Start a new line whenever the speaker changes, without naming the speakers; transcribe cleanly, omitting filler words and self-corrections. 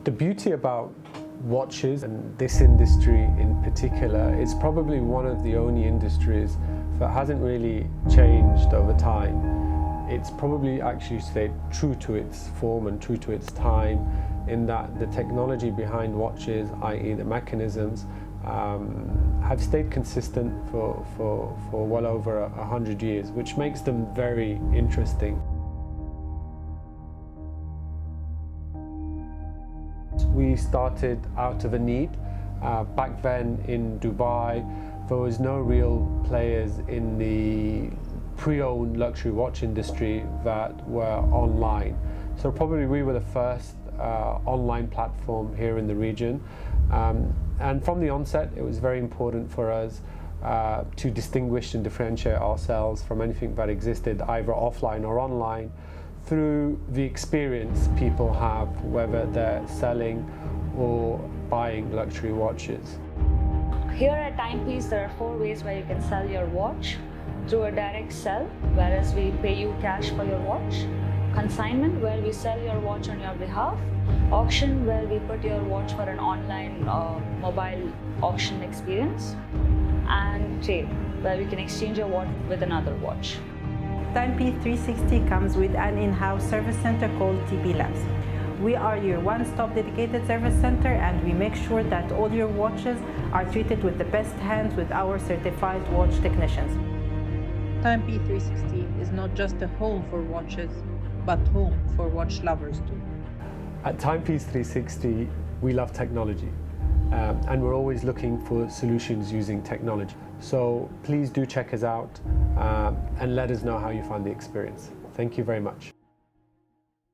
The beauty about watches and this industry in particular is probably one of the only industries that hasn't really changed over time. It's probably actually stayed true to its form and true to its time, in that the technology behind watches, i.e. the mechanisms, have stayed consistent for well over 100 years, which makes them very interesting. We started out of a need. Back then in Dubai, there was no real players in the pre-owned luxury watch industry that were online. So probably we were the first online platform here in the region. And from the onset, it was very important for us to distinguish and differentiate ourselves from anything that existed either offline or online through the experience people have, whether they're selling or buying luxury watches.
Here at Timepiece, there are 4 ways where you can sell your watch. Through a direct sell, whereas we pay you cash for your watch. Consignment, where we sell your watch on your behalf. Auction, where we put your watch for an online mobile auction experience. And trade, where we can exchange your watch with another watch.
Timepiece 360 comes with an in-house service center called TP Labs. We are your one-stop dedicated service center, and we make sure that all your watches are treated with the best hands with our certified watch technicians.
Timepiece 360 is not just a home for watches, but home for watch lovers too.
At Timepiece 360, we love technology, and we're always looking for solutions using technology. So please do check us out and let us know how you find the experience. Thank you very much.